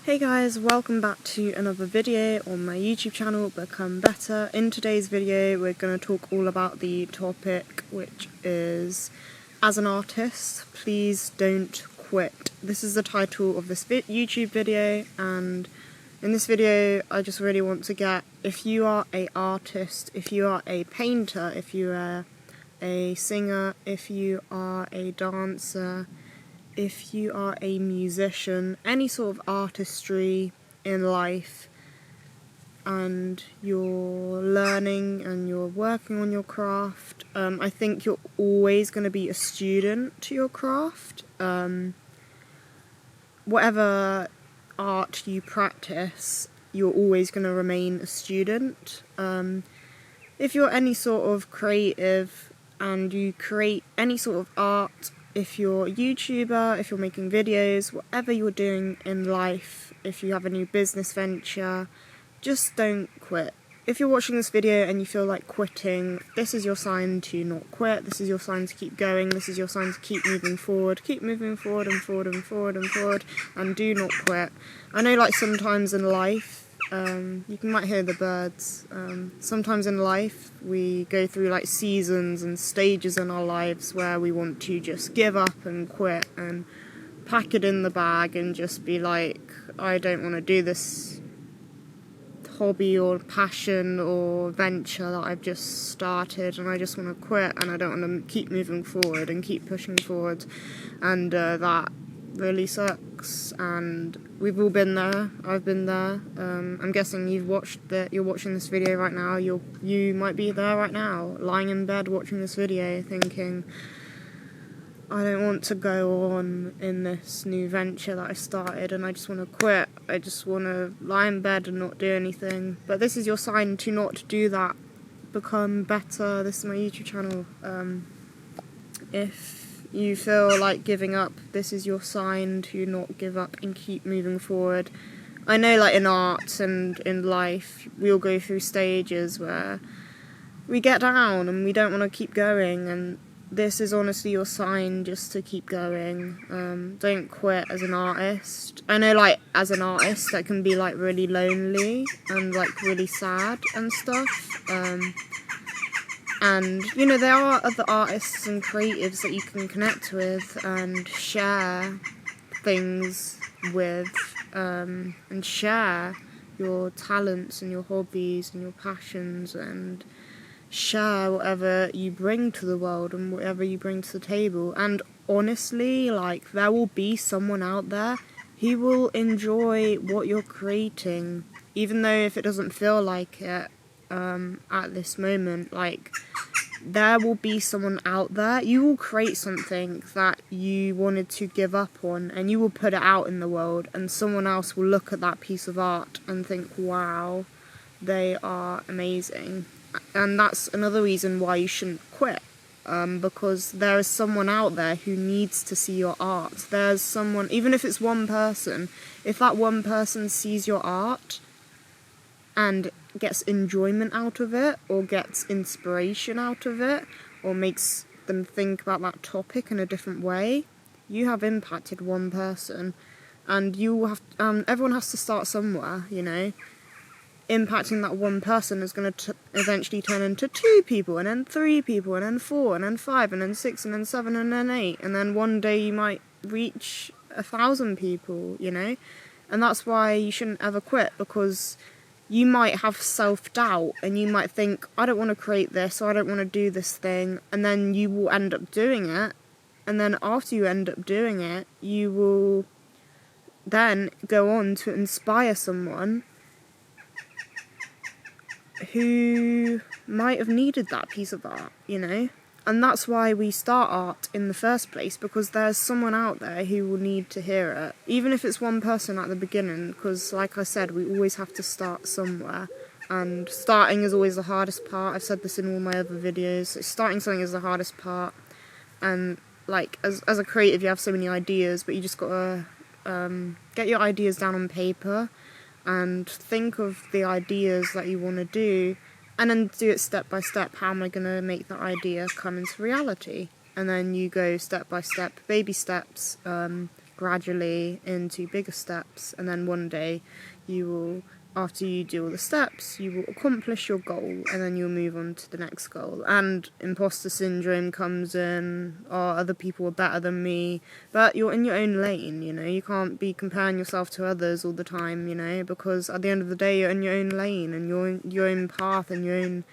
Hey guys, welcome back to another video on my YouTube channel, Become Better. In today's video we're going to talk all about the topic which is, as an artist, please don't quit. This is the title of this YouTube video, and in this video I just really want to get, if you are an artist, if you are a painter, if you are a singer, if you are a dancer, if you are a musician, any sort of artistry in life, and you're learning and you're working on your craft, I think you're always going to be a student to your craft. Whatever art you practice, you're always going to remain a student. If you're any sort of creative and you create any sort of art, if you're a YouTuber, if you're making videos, whatever you're doing in life, if you have a new business venture, just don't quit. If you're watching this video and you feel like quitting, this is your sign to not quit. This is your sign to keep going. This is your sign to keep moving forward. Keep moving forward and forward and forward and forward, and do not quit. I know, like, sometimes in life, you might hear the birds. Sometimes in life we go through like seasons and stages in our lives where we want to just give up and quit and pack it in the bag and just be like, I don't want to do this hobby or passion or venture that I've just started, and I just want to quit, and I don't want to keep moving forward and keep pushing forward, and that really sucks. And we've all been there. I've been there. I'm guessing you're watching this video right now. You might be there right now, lying in bed watching this video, thinking, I don't want to go on in this new venture that I started, and I just want to quit. I just want to lie in bed and not do anything. But this is your sign to not do that. Become better. This is my YouTube channel. If you feel like giving up, this is your sign to not give up and keep moving forward. I know, like, in art and in life, we all go through stages where we get down and we don't want to keep going, and this is honestly your sign just to keep going. Don't quit as an artist. I know, like, as an artist that can be like really lonely and like really sad and stuff. And, you know, there are other artists and creatives that you can connect with and share things with, and share your talents and your hobbies and your passions, and share whatever you bring to the world and whatever you bring to the table. And honestly, like, there will be someone out there who will enjoy what you're creating, even though if it doesn't feel like it at this moment. Like, there will be someone out there. You will create something that you wanted to give up on, and you will put it out in the world, and someone else will look at that piece of art and think, wow, they are amazing. And that's another reason why you shouldn't quit, because there is someone out there who needs to see your art. There's someone, even if it's one person, if that one person sees your art and gets enjoyment out of it, or gets inspiration out of it, or makes them think about that topic in a different way, you have impacted one person. And everyone has to start somewhere, you know. Impacting that one person is going to eventually turn into 2 people, and then 3 people, and then 4, and then 5, and then 6, and then 7, and then 8, and then one day you might reach 1,000 people, you know. And that's why you shouldn't ever quit, because you might have self-doubt, and you might think, I don't want to create this, or I don't want to do this thing, and then you will end up doing it, and then after you end up doing it, you will then go on to inspire someone who might have needed that piece of art, you know. And that's why we start art in the first place, because there's someone out there who will need to hear it, even if it's one person at the beginning, because like I said, we always have to start somewhere, and starting is always the hardest part. I've said this in all my other videos. Starting something is the hardest part, and like as a creative you have so many ideas, but you just gotta get your ideas down on paper and think of the ideas that you want to do, and then do it step by step. How am I going to make that idea come into reality? And then you go step by step, baby steps, gradually into bigger steps, and then one day you will, after you do all the steps, you will accomplish your goal, and then you'll move on to the next goal. And imposter syndrome comes in, other people are better than me, but you're in your own lane, you know, you can't be comparing yourself to others all the time, you know, because at the end of the day you're in your own lane, and you're in your own path, and your own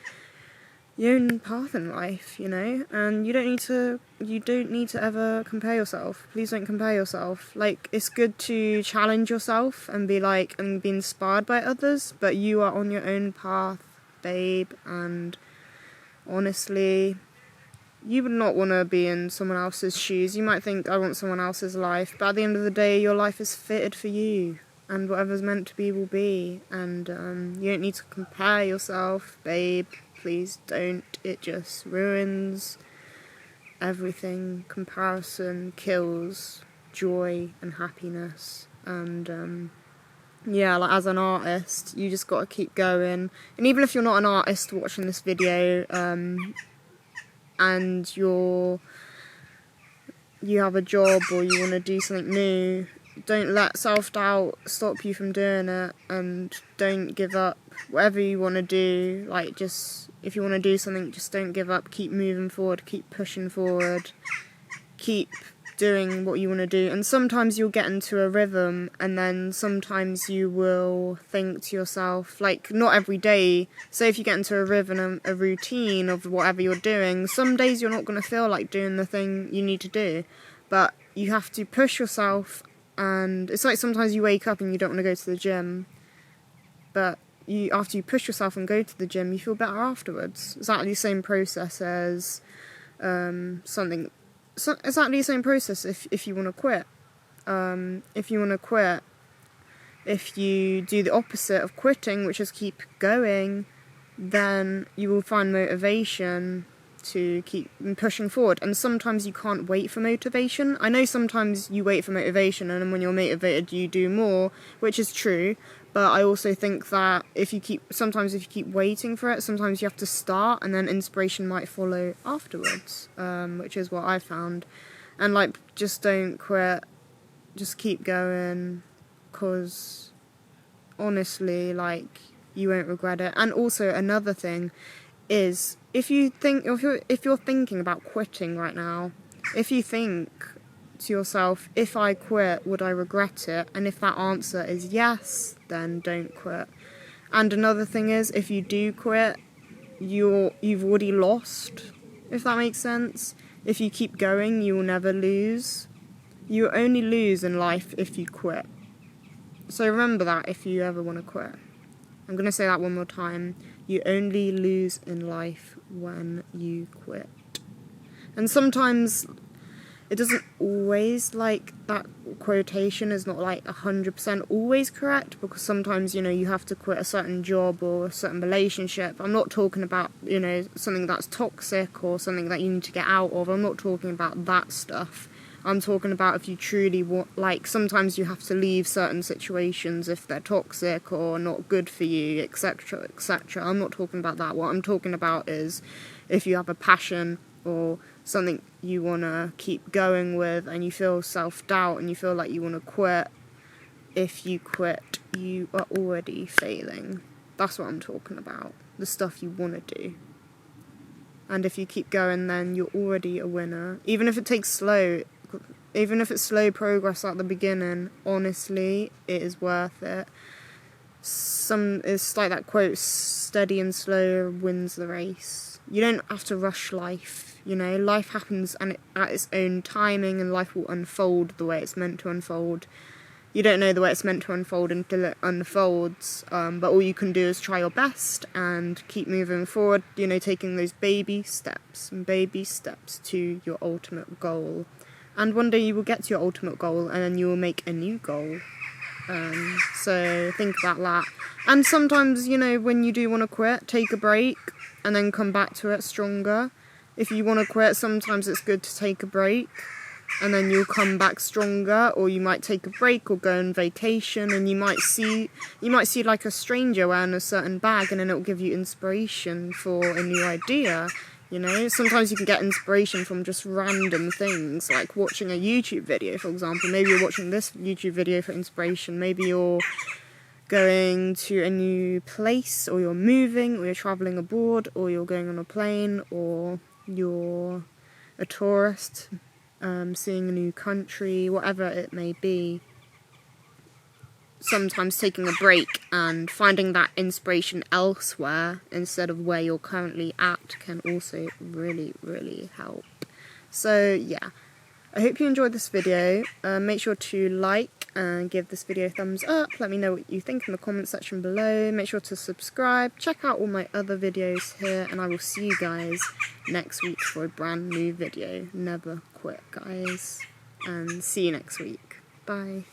path in life, you know, and you don't need to ever compare yourself. Please don't compare yourself. Like, it's good to challenge yourself and be inspired by others, but you are on your own path, babe, and honestly, you would not want to be in someone else's shoes. You might think, I want someone else's life, but at the end of the day, your life is fitted for you, and whatever's meant to be will be, and you don't need to compare yourself, babe. Please don't. It just ruins everything. Comparison kills joy and happiness. And yeah, like, as an artist, you just got to keep going. And even if you're not an artist watching this video, and you have a job or you want to do something new, don't let self-doubt stop you from doing it, and don't give up. Whatever you want to do, like, just, if you want to do something, just don't give up. Keep moving forward, keep pushing forward, keep doing what you want to do. And sometimes you'll get into a rhythm, and then sometimes you will think to yourself, like, not every day, say if you get into a rhythm, a routine of whatever you're doing, some days you're not going to feel like doing the thing you need to do, but you have to push yourself. And it's like sometimes you wake up and you don't want to go to the gym, but after you push yourself and go to the gym, you feel better afterwards. Exactly the same process as exactly the same process if you want to quit. If you want to quit, if you do the opposite of quitting, which is keep going, then you will find motivation to keep pushing forward. And sometimes you can't wait for motivation. I know sometimes you wait for motivation, and then when you're motivated you do more, which is true, but I also think that if you keep waiting for it, sometimes you have to start, and then inspiration might follow afterwards, which is what I found. And like, just don't quit, just keep going, because honestly, like, you won't regret it. And also another thing is, if you're thinking about quitting right now, if you think to yourself, if I quit, would I regret it? And if that answer is yes, then don't quit. And another thing is, if you do quit, you've already lost, if that makes sense. If you keep going, you will never lose. You only lose in life if you quit. So remember that if you ever want to quit. I'm going to say that one more time. You only lose in life when you quit. And sometimes it doesn't always, like, that quotation is not like 100% always correct, because sometimes, you know, you have to quit a certain job or a certain relationship. I'm not talking about, you know, something that's toxic or something that you need to get out of. I'm not talking about that stuff. I'm talking about if you truly want, like, sometimes you have to leave certain situations if they're toxic or not good for you, etc., etc. I'm not talking about that. What I'm talking about is if you have a passion or something you want to keep going with, and you feel self-doubt and you feel like you want to quit. If you quit, you are already failing. That's what I'm talking about. The stuff you want to do. And if you keep going, then you're already a winner. Even if it's slow progress at the beginning, honestly, it is worth it. It's like that quote, steady and slow wins the race. You don't have to rush life, you know. Life happens at its own timing, and life will unfold the way it's meant to unfold. You don't know the way it's meant to unfold until it unfolds, but all you can do is try your best and keep moving forward, you know, taking those baby steps to your ultimate goal. And one day you will get to your ultimate goal, and then you will make a new goal. So think about that. And sometimes, you know, when you do want to quit, take a break and then come back to it stronger. If you want to quit, sometimes it's good to take a break, and then you'll come back stronger. Or you might take a break or go on vacation, and you might see like a stranger wearing a certain bag, and then it'll give you inspiration for a new idea. You know, sometimes you can get inspiration from just random things, like watching a YouTube video, for example. Maybe you're watching this YouTube video for inspiration. Maybe you're going to a new place, or you're moving, or you're traveling abroad, or you're going on a plane, or you're a tourist, seeing a new country, whatever it may be. Sometimes taking a break and finding that inspiration elsewhere instead of where you're currently at can also really, really help. So yeah, I hope you enjoyed this video. Make sure to like and give this video a thumbs up. Let me know what you think in the comment section below. Make sure to subscribe. Check out all my other videos here, and I will see you guys next week for a brand new video. Never quit, guys, and see you next week. Bye.